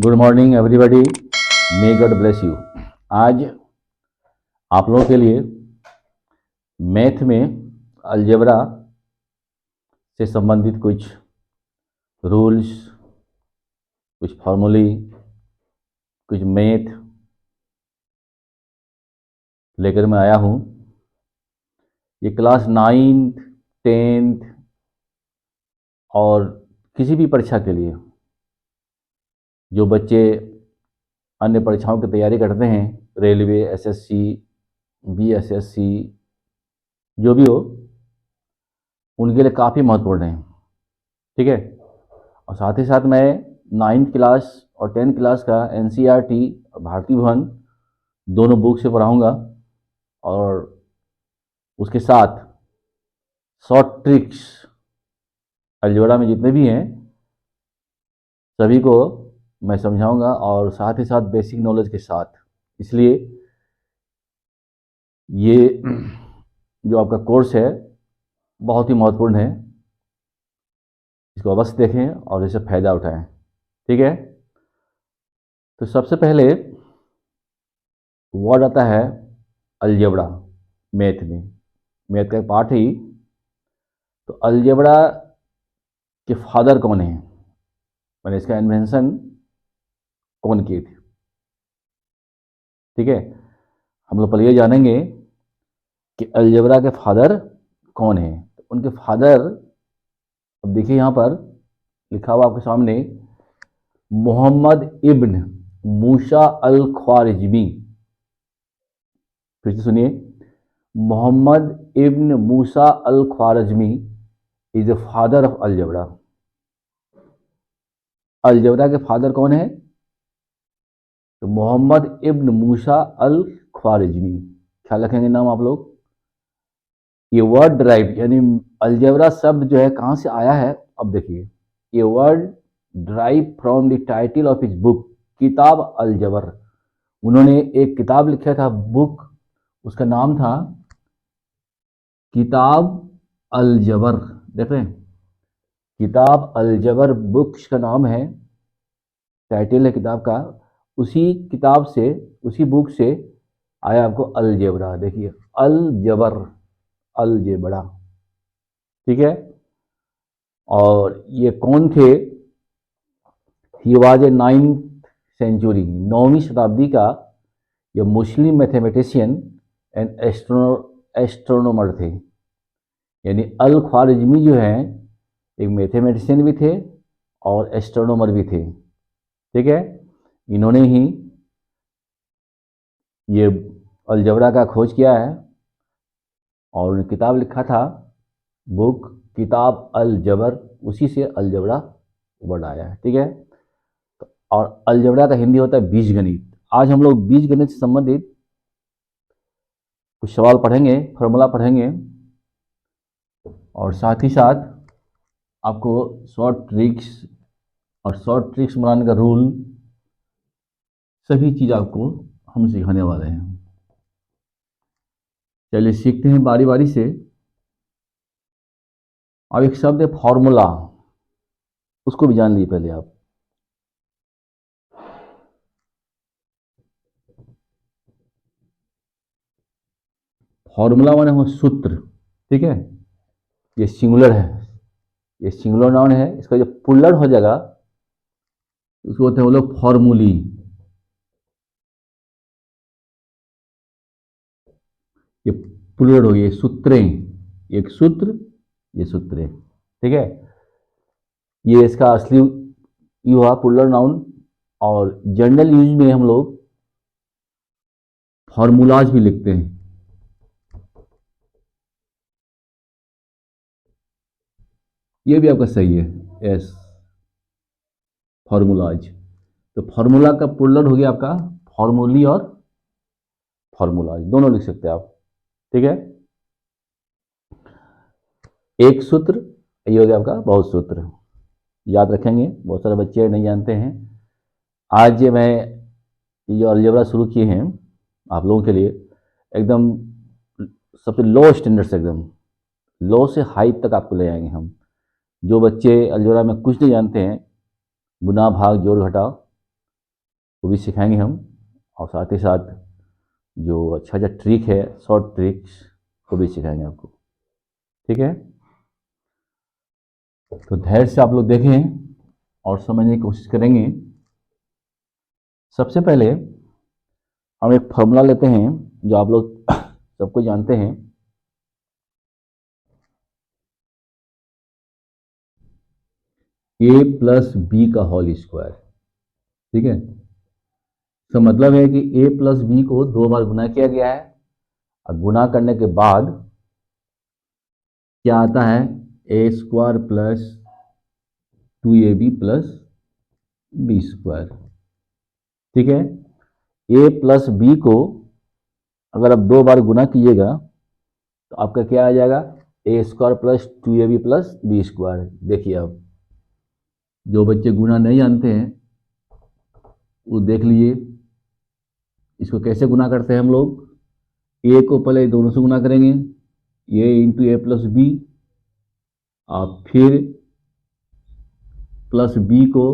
Good morning everybody, may God bless you. आज आप लोगों के लिए मैथ में अलजेब्रा से संबंधित कुछ रूल्स, कुछ फार्मूले, कुछ मैथ लेकर मैं आया हूँ। ये क्लास 9th 10th और किसी भी परीक्षा के लिए जो बच्चे अन्य परीक्षाओं की तैयारी करते हैं, रेलवे, एसएससी, बीएसएससी, जो भी हो, उनके लिए काफ़ी महत्वपूर्ण है। ठीक है। और साथ ही साथ मैं 9th क्लास और 10th क्लास का एनसीईआरटी और भारतीय भवन दोनों बुक से पढ़ाऊँगा और उसके साथ शॉर्ट ट्रिक्स अलजेब्रा में जितने भी हैं सभी को मैं समझाऊंगा और साथ ही साथ बेसिक नॉलेज के साथ। इसलिए ये जो आपका कोर्स है बहुत ही महत्वपूर्ण है, इसको अवश्य देखें और इससे फ़ायदा उठाएं। ठीक है। तो सबसे पहले वर्ड आता है अलजेब्रा। मैथ में, मैथ का एक पार्ट ही। तो अलजेब्रा के फादर कौन है, मैंने इसका इन्वेंशन कौन की थी। ठीक है। हम लोग पहले ये जानेंगे कि अलजेब्रा के फादर कौन है। तो उनके फादर, अब देखिए यहाँ पर लिखा हुआ आपके सामने, मोहम्मद इब्न मूसा अल ख्वारिज़मी। फिर से सुनिए, Muhammad ibn Musa al Khwarizmi is the father of algebra. Algebra के फादर कौन है? तो मोहम्मद इब्न मूसा अल ख्वारिज़मी। ख्याल रखेंगे नाम आप लोग। ये वर्ड ड्राइव यानी अलजेब्रा शब्द जो है कहाँ से आया है, अब देखिए। ये word drive from the title of his book किताब अलजबर। उन्होंने एक किताब लिखा था, बुक, उसका नाम था किताब अलजबर। देख रहे हैं, किताब अलजबर बुक्स का नाम है, टाइटल है किताब का। उसी किताब से, उसी बुक से आया आपको अलजेब्रा। देखिए, अलजबर, अलजेब्रा। ठीक है। और ये कौन थे? He was a 9th century, 9वीं शताब्दी का ये मुस्लिम मैथमेटिशियन एंड एस्ट्रोनॉमर थे। यानी अल ख्वारिज़मी जो हैं एक मैथमेटिशियन भी थे और एस्ट्रोनॉमर भी थे। ठीक है। इन्होंने ही ये अलजेब्रा का खोज किया है और उन्होंने किताब लिखा था, बुक किताब अलजबर, उसी से अलजेब्रा वर्ड आया है। ठीक है। और अलजेब्रा का हिंदी होता है बीजगणित। आज हम लोग बीजगणित से संबंधित कुछ सवाल पढ़ेंगे, फॉर्मूला पढ़ेंगे और साथ ही साथ आपको शॉर्ट ट्रिक्स और शॉर्ट ट्रिक्स बनाने का रूल, सभी चीज़ आपको हम सिखाने वाले हैं। चलिए सीखते हैं बारी बारी से। अब एक शब्द है फॉर्मूला, उसको भी जान लीजिए पहले आप। फॉर्मूला माने हो सूत्र। ठीक है। ये सिंगुलर है, ये सिंगुलर नाउन है। इसका जो पुल्लर हो जाएगा उसको बोलते हैं वो लोग फॉर्मूली। ये पुल्लर हो गए, सूत्रें, एक सूत्र, ये सूत्रें। ठीक है। ये इसका असली ये हुआ पुल्लर नाउन। और जनरल यूज में हम लोग फॉर्मूलाज भी लिखते हैं। ये भी आपका सही है, यस, फॉर्मूलाज। तो फॉर्मूला का पुल्लर हो गया आपका फॉर्मूली, और फॉर्मूलाज दोनों लिख सकते हैं आप। ठीक है। एक सूत्र, ये हो गया आपका बहुत सूत्र। याद रखेंगे, बहुत सारे बच्चे नहीं जानते हैं। आज ये मैं ये जो अलजेब्रा शुरू किए हैं आप लोगों के लिए, एकदम सबसे लो स्टैंडर्ड से, एकदम लो से हाई तक आपको ले आएंगे हम। जो बच्चे अलजेब्रा में कुछ नहीं जानते हैं, गुना भाग जोड़ घटाव, वो भी सिखाएंगे हम, और साथ ही साथ जो अच्छा अच्छा ट्रिक है, शॉर्ट ट्रिक्स, वो भी सिखाएंगे आपको। ठीक है, तो धैर्य से आप लोग देखें और समझने की कोशिश करेंगे। सबसे पहले हम एक फॉर्मूला लेते हैं जो आप लोग सबको जानते हैं। a प्लस बी का होल स्क्वायर। ठीक है, तो मतलब है कि a प्लस बी को 2 बार गुना किया गया है, और गुना करने के बाद क्या आता है, a square plus 2ab plus b square. ठीक है, a प्लस बी को अगर आप 2 बार गुना कीजिएगा तो आपका क्या आ जाएगा, a square plus 2ab plus b square. देखिए, अब जो बच्चे गुना नहीं जानते हैं वो देख लीजिए, इसको कैसे गुना करते हैं हम लोग। ए को पहले दोनों से गुना करेंगे, ए इंटू ए प्लस बी, और फिर प्लस बी को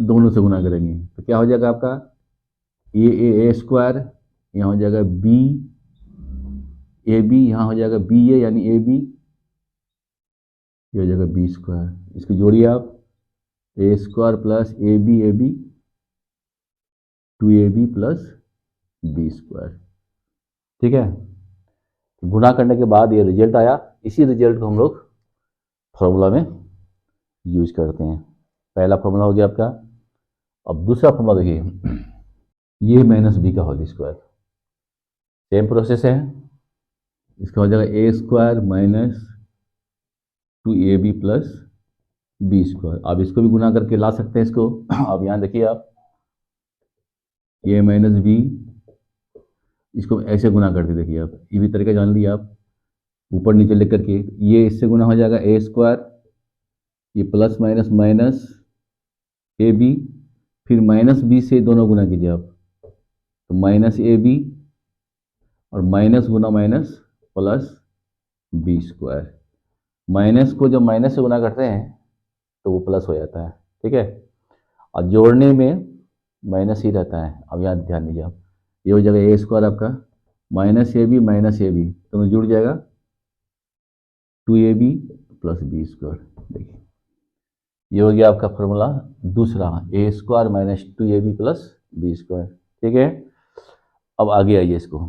दोनों से गुना करेंगे, तो क्या हो जाएगा आपका, ए स्क्वायर, यहाँ हो जाएगा बी ए बी, यहाँ हो जाएगा बी ए यानी ए बी, ये हो जाएगा बी स्क्वायर। इसकी जोड़िए आप, a square plus a b 2ab plus b square. ठीक है, गुना करने के बाद ये रिजल्ट आया, इसी रिजल्ट को हम लोग फॉर्मूला में यूज करते हैं। पहला फॉर्मूला हो गया आपका। अब दूसरा फॉर्मूला देखिए, ये माइनस बी का होल स्क्वायर, सेम प्रोसेस है। इसका हो जाएगा a square minus 2ab plus b square. आप इसको भी गुना करके ला सकते हैं इसको। अब यहाँ देखिए आप, ए माइनस बी, इसको ऐसे गुना करके देखिए आप, ये भी तरीका जान लिया आप, ऊपर नीचे लेकर के ये इससे गुना हो जाएगा ए स्क्वायर, ये plus minus minus a b, फिर माइनस बी से दोनों गुना कीजिए आप, तो माइनस ए बी, और माइनस गुना minus plus b square. Minus को जब माइनस से गुना करते हैं तो वो प्लस हो जाता है। ठीक है, और जोड़ने में माइनस ही रहता है। अब यहाँ ध्यान दीजिए आप, ये हो जाएगा ए स्क्वायर आपका माइनस ए बी, दोनों जुड़ जाएगा 2ab प्लस बी स्क्वायर। देखिए, ये हो गया आपका फॉर्मूला दूसरा, a square minus 2ab plus b square. ठीक है, अब आगे आइए इसको,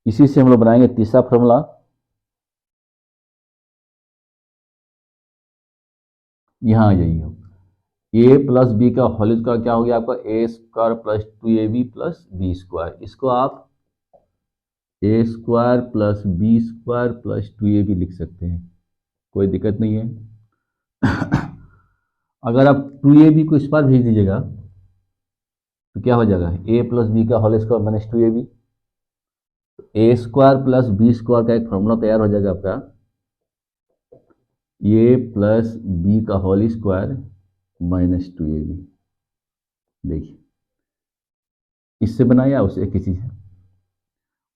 इसी से हम लोग बनाएंगे तीसरा फॉर्मूला। यहाँ आ जाइए, ए प्लस बी का होल स्क्वायर क्या हो गया आपका, a square plus 2ab plus b square. इसको आप a square plus b square plus 2ab लिख सकते हैं, कोई दिक्कत नहीं है। अगर आप 2ab को इस बार भेज दीजिएगा तो क्या हो जाएगा, ए प्लस बी का होल स्क्वायर माइनस 2ab, ए स्क्वायर प्लस बी स्क्वायर का एक फॉर्मूला तैयार हो जाएगा आपका, ए प्लस बी का होल स्क्वायर माइनस 2ab। देखिए, इससे बनाया उससे किसी से,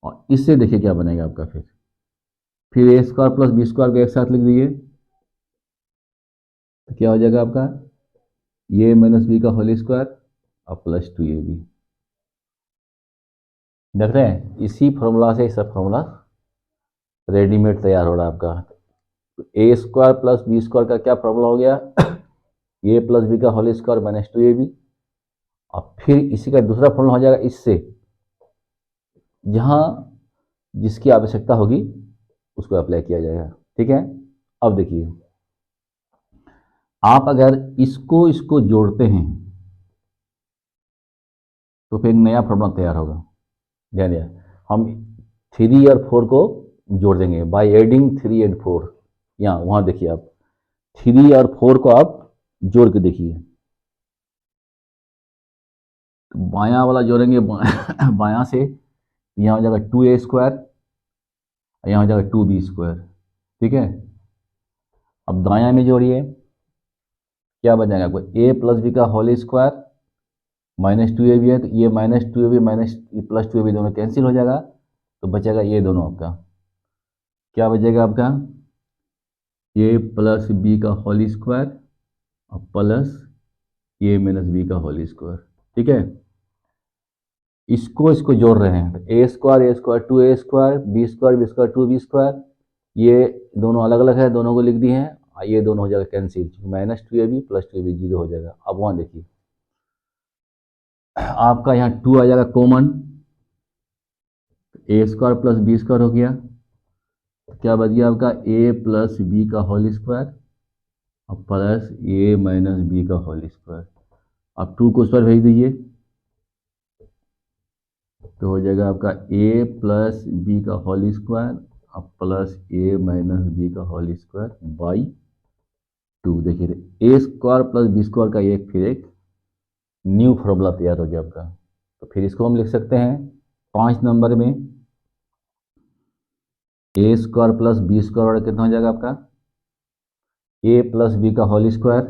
और इससे देखिए क्या बनेगा आपका, फिर ए स्क्वायर प्लस बी स्क्वायर को एक साथ लिख दीजिए, तो क्या हो जाएगा आपका, ए माइनस बी का होल स्क्वायर और प्लस 2ab। देख रहे हैं, इसी फॉर्मूला से सब फॉर्मूला रेडीमेड तैयार हो रहा है आपका। A square plus b square का क्या फॉर्मूला हो गया, ए प्लस बी का होल स्क्वायर माइनस 2ab, और फिर इसी का दूसरा फॉर्मूला हो जाएगा, इससे जहां जिसकी आवश्यकता होगी उसको अप्लाई किया जाएगा। ठीक है, अब देखिए, आप अगर इसको इसको जोड़ते हैं तो फिर नया फॉर्मूला तैयार होगा। ध्यान दिया, हम 3 और 4 को जोड़ देंगे बाय एडिंग 3 एंड 4। यहाँ वहाँ देखिए आप, 3 और 4 को आप जोड़ के देखिए, तो बायां वाला जोड़ेंगे बायां से, यहाँ हो जाएगा 2a स्क्वायर, यहाँ हो जाएगा 2b स्क्वायर। ठीक है, अब दायां में जोड़िए, क्या बन जाएगा आपको, a प्लस बी का होल स्क्वायर माइनस 2ab है, तो ये minus 2ab minus plus 2ab दोनों कैंसिल हो जाएगा, तो बचेगा ये दोनों आपका, क्या बचेगा आपका, ए प्लस बी का होल स्क्वायर और प्लस ए माइनस बी का होल स्क्वायर। ठीक है, इसको जोड़ रहे हैं तो a square two a square b square two b square, ये दोनों अलग अलग है, दोनों को लिख दिए हैं। ये दोनों हो जाएगा cancel, minus two A B plus two A B zero हो जाएगा। अब वहाँ देखिए आपका यहाँ टू आ जाएगा कॉमन, ए स्क्वायर प्लस बी स्क्वायर हो गया, तो क्या बच गया आपका ए प्लस बी का होल स्क्वायर और प्लस ए माइनस बी का होल स्क्वायर। अब टू को उस पर भेज दीजिए तो हो जाएगा आपका ए प्लस बी का होल स्क्वायर और प्लस ए माइनस बी का होल स्क्वायर बाई टू। देखिए ए स्क्वायर प्लस बी स्क्वायर का फिर एक न्यू फॉर्मूला तैयार हो गया आपका। तो फिर इसको हम लिख सकते हैं 5 नंबर में ए स्क्वायर प्लस बी स्क्वायर कितना हो जाएगा आपका ए प्लस बी का whole square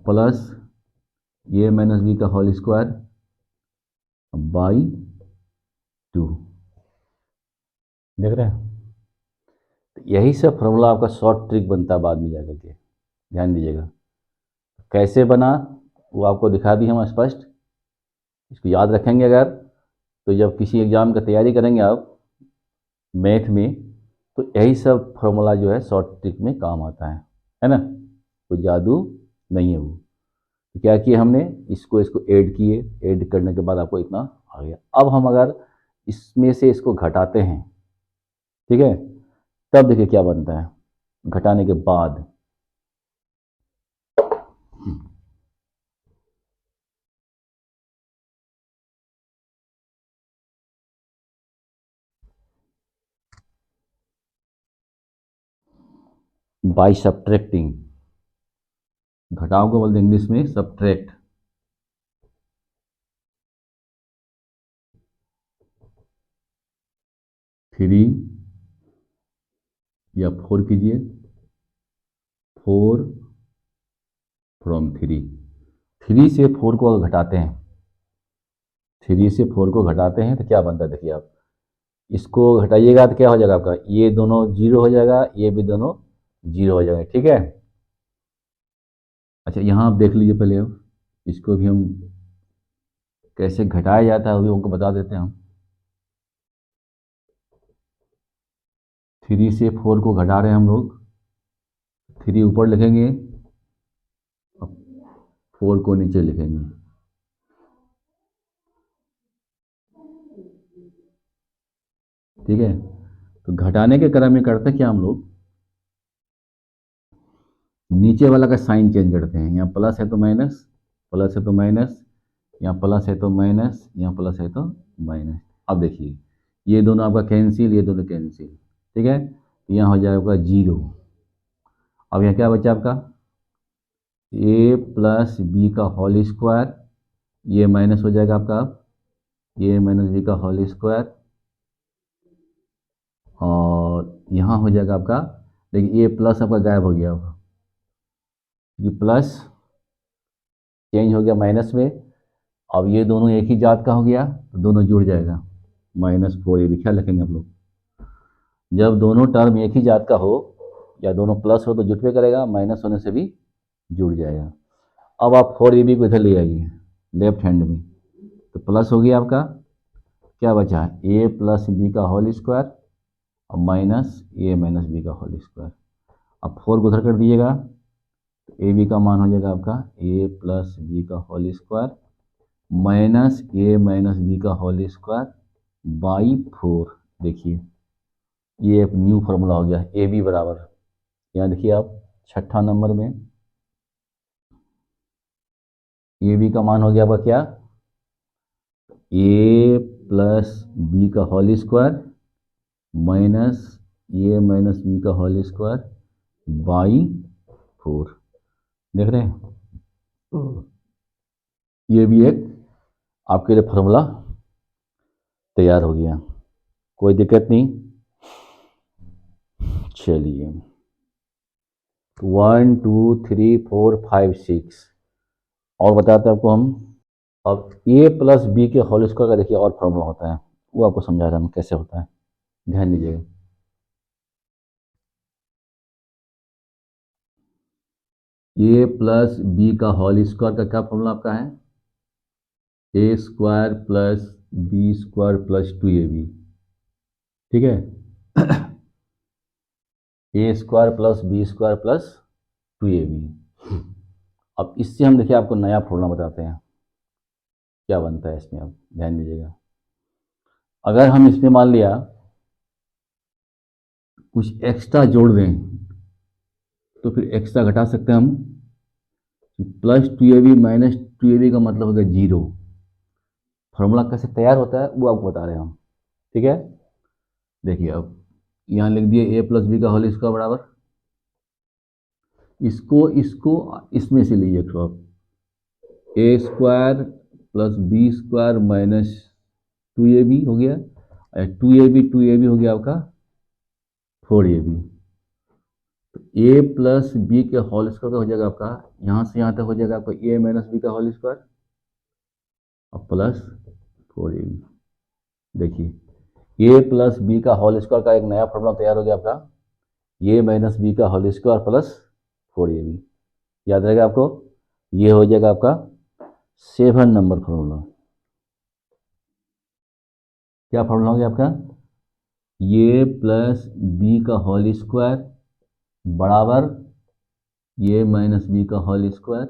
plus a minus B का होल स्क्वायर बाई 2। देख रहे हैं, तो यही सब फॉर्मूला आपका शॉर्ट ट्रिक बनता है बाद में जाकर के। ध्यान दीजिएगा कैसे बना वो आपको दिखा दी हम स्पष्ट। इसको याद रखेंगे अगर, तो जब किसी एग्ज़ाम की तैयारी करेंगे आप मैथ में, तो यही सब फॉर्मूला जो है शॉर्ट ट्रिक में काम आता है ना। कोई जादू नहीं है वो। तो क्या किया हमने, इसको ऐड किए, ऐड करने के बाद आपको इतना आ गया। अब हम अगर इसमें से इसको घटाते हैं, ठीक है, तब देखिए क्या बनता है घटाने के बाद। बाई सब्ट्रैक्टिंग, घटाव को बोलते हैं इंग्लिश में सब्ट्रैक्ट। थ्री या 4 कीजिए, 4 फ्रॉम 3 से 4 को अगर घटाते हैं, 3 से 4 को घटाते हैं तो क्या बनता है देखिए आप, इसको घटाइएगा तो क्या हो जाएगा आपका, ये दोनों जीरो हो जाएगा, ये भी दोनों जीरो हो जाएगा। ठीक है, अच्छा यहाँ आप देख लीजिए पहले, अब इसको भी हम कैसे घटाया जाता है वो भी उनको बता देते हैं हम। 3 से 4 को घटा रहे हैं हम लोग, 3 ऊपर लिखेंगे, 4 को नीचे लिखेंगे। ठीक है, तो घटाने के क्रम में करते क्या हम लोग, नीचे वाला का साइन चेंज करते हैं। यहाँ प्लस है तो माइनस, प्लस है तो माइनस, यहाँ प्लस है तो माइनस, यहाँ प्लस है तो माइनस। अब देखिए ये दोनों आपका कैंसिल, ये दोनों कैंसिल। ठीक है, तो यहाँ हो जाएगा जीरो। अब यहाँ क्या बचा आपका ए प्लस बी का होल स्क्वायर, ये माइनस हो जाएगा आपका ए माइनस बी का होल स्क्वायर, और यहाँ हो जाएगा आपका, देखिए ये प्लस आपका गायब हो गया होगा, ये प्लस चेंज हो गया माइनस में। अब ये दोनों एक ही जात का हो गया तो दोनों जुड़ जाएगा, -4। ये भी ख्याल रखेंगे आप लोग, जब दोनों टर्म एक ही जात का हो या दोनों प्लस हो तो जुटवे करेगा, माइनस होने से भी जुड़ जाएगा। अब आप 4ab को इधर ले आइए लेफ्ट हैंड में, तो प्लस हो गया आपका, क्या बचा ए प्लस बी का होल स्क्वायर और माइनस ए माइनस बी का होल स्क्वायर। अब 4 को उधर कर दीजिएगा तो ए बी का मान हो जाएगा आपका ए प्लस बी का होल स्क्वायर माइनस ए माइनस बी का होल स्क्वायर बाई 4। देखिए ये एक न्यू फार्मूला हो गया ए बी बराबर, यहाँ देखिए आप 6ठा नंबर में ए बी का मान हो गया आपका क्या, ए प्लस बी का होल स्क्वायर माइनस ए माइनस बी का होल स्क्वायर बाई 4। देख रहे हैं, ये भी एक आपके लिए फार्मूला तैयार हो गया, कोई दिक्कत नहीं। चलिए 1 2 3 4 5 6 और बताते हैं आपको हम। अब ए प्लस बी के होल स्क्वायर का देखिए और फार्मूला होता है, वो आपको समझा रहा हूँ कैसे होता है, ध्यान दीजिएगा। ए प्लस बी का होल स्क्वायर का क्या फॉर्मूला आपका है? A square plus b square plus 2ab, ठीक है। A square plus b square plus 2ab। अब इससे हम देखिए आपको नया फॉर्मूला बताते हैं क्या बनता है इसमें। अब ध्यान दीजिएगा, अगर हम इसमें मान लिया कुछ एक्स्ट्रा जोड़ दें तो फिर एक्स्ट्रा घटा सकते हैं हम। प्लस 2ab माइनस 2ab का मतलब होगा 0। फॉर्मूला कैसे तैयार होता है वो आपको बता रहे हैं हम, ठीक है। देखिए अब यहाँ लिख दिए ए प्लस बी का होल स्क्वायर बराबर, इसको इसको इसमें से लीजिए तो आप a square plus b square minus 2ab हो गया, 2ab हो गया आपका 4ab। तो ए प्लस बी के होल स्क्वायर का हो जाएगा आपका, यहाँ से यहाँ तक हो जाएगा आपका ए माइनस बी का होल स्क्वायर और प्लस 4ab। देखिए ए प्लस बी का होल स्क्वायर का एक नया फॉर्मूला तैयार हो गया आपका, ए माइनस बी का होल स्क्वायर प्लस 4ab। याद रहेगा आपको, ये हो जाएगा आपका 7 नंबर फॉर्मूला। क्या फॉर्मूला हो गया आपका? ए प्लस बी का होल स्क्वायर बराबर ए माइनस बी का whole square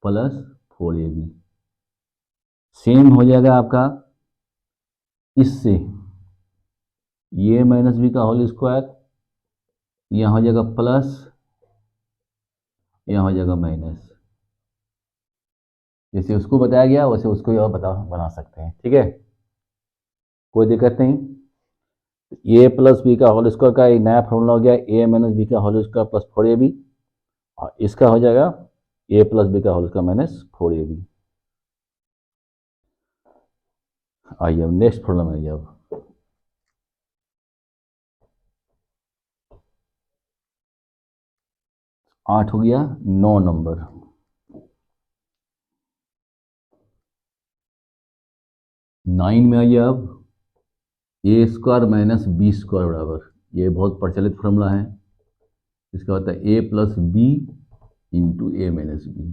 plus 4ab। Same हो जाएगा आपका इससे ए माइनस बी का होल स्क्वायर, यहाँ हो जाएगा प्लस, यहाँ हो जाएगा माइनस। जैसे उसको बताया गया वैसे उसको भी बना सकते हैं, ठीक है, कोई दिक्कत नहीं। ए प्लस बी का होल स्क्वायर का एक नया फॉर्मूला हो गया ए माइनस बी का होल स्क्वायर प्लस 4ab, और इसका हो जाएगा ए प्लस बी का होल स्क्वायर माइनस 4ab। आइए अब नेक्स्ट फॉर्मूला में आइए। अब 8 हो गया, 9 नंबर। नाइन में आइए अब, ए स्क्वायर माइनस बी स्क्वायर बराबर, ये बहुत प्रचलित फॉर्मूला है, इसका होता है ए प्लस बी इंटू ए माइनस बी,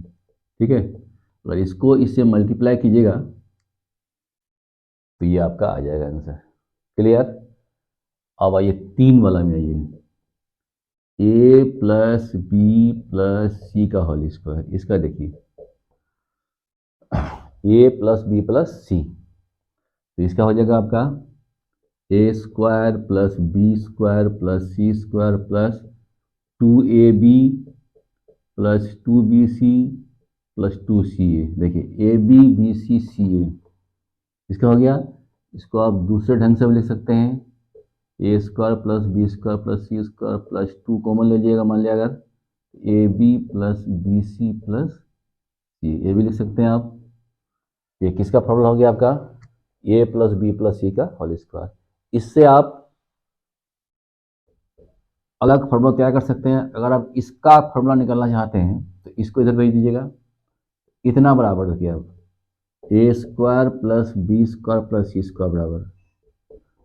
ठीक है। अगर इसको इससे मल्टीप्लाई कीजिएगा तो ये आपका आ जाएगा आंसर। क्लियर? अब आइए 3 वाला में आइए, a plus b plus c का होल स्क्वायर, इसका देखिए a plus b plus c, तो इसका हो जाएगा आपका a square plus b square plus c square plus 2ab plus 2bc plus 2ca। देखिए ए बी बी सी सी ए, इसका हो गया। इसको आप दूसरे ढंग से भी लिख सकते हैं, a square plus b square plus c square plus 2 common ले लीजिएगा, मान लिया अगर a B plus b c plus c, ये भी लिख सकते हैं आप। ये किसका फॉर्मूला हो गया आपका? ए प्लस बी प्लस सी का होल स्क्वायर। इससे आप अलग फॉर्मूला तैयार कर सकते हैं। अगर आप इसका फॉर्मूला निकालना चाहते हैं तो इसको इधर भेज दीजिएगा, इतना बराबर रखिए आप a square plus b square plus c square बराबर,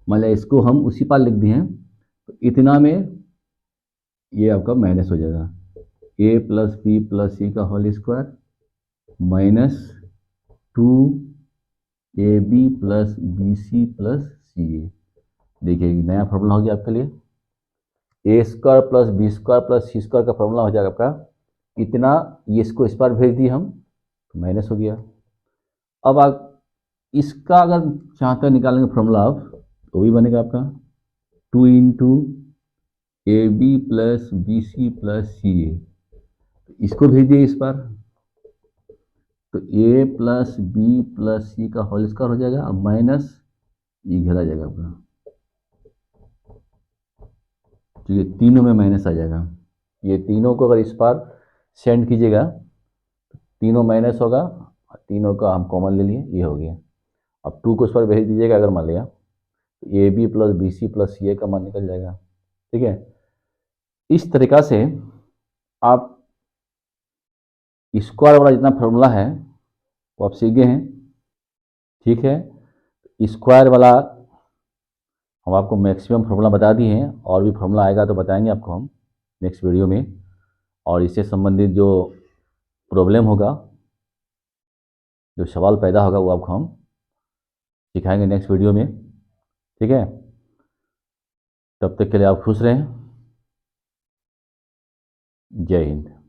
मान लिया इसको हम उसी पार लिख दिए हैं तो इतना में ये आपका माइनस हो जाएगा, a plus b plus c का whole square minus 2ab plus b c plus c a. देखिए नया फॉर्मूला हो गया आपके लिए, a square plus b square plus c square का फॉर्मूला हो जाएगा आपका इतना, ये इसको इस बार भेज दिए हम तो माइनस हो गया। अब आप इसका अगर चाहते हैं निकालेंगे फॉर्मूला आप तो भी बनेगा आपका 2 into a B plus b c plus c a, इसको भेज दिए इस बार तो a plus b plus c का होल स्क्वायर हो जाएगा, अब माइनस ये घेरा जाएगा अपना, तो ये तीनों में माइनस आ जाएगा। ये तीनों को अगर इस बार सेंड कीजिएगा तीनों माइनस होगा, तीनों का हम कॉमन ले लिए, ये हो गया। अब 2 को इस पर भेज दीजिएगा अगर मान लिया तो a B plus b c plus c a का मान निकल जाएगा, ठीक है। इस तरीका से आप स्क्वायर वाला जितना फॉर्मूला है वो आप सीख गए हैं, ठीक है। स्क्वायर वाला हम आपको मैक्सिमम फार्मूला बता दिए हैं, और भी फार्मूला आएगा तो बताएंगे आपको हम नेक्स्ट वीडियो में। और इससे संबंधित जो प्रॉब्लम होगा, जो सवाल पैदा होगा, वो आपको हम सिखाएंगे नेक्स्ट वीडियो में। ठीक है, तब तक के लिए आप खुश रहें। जय हिंद।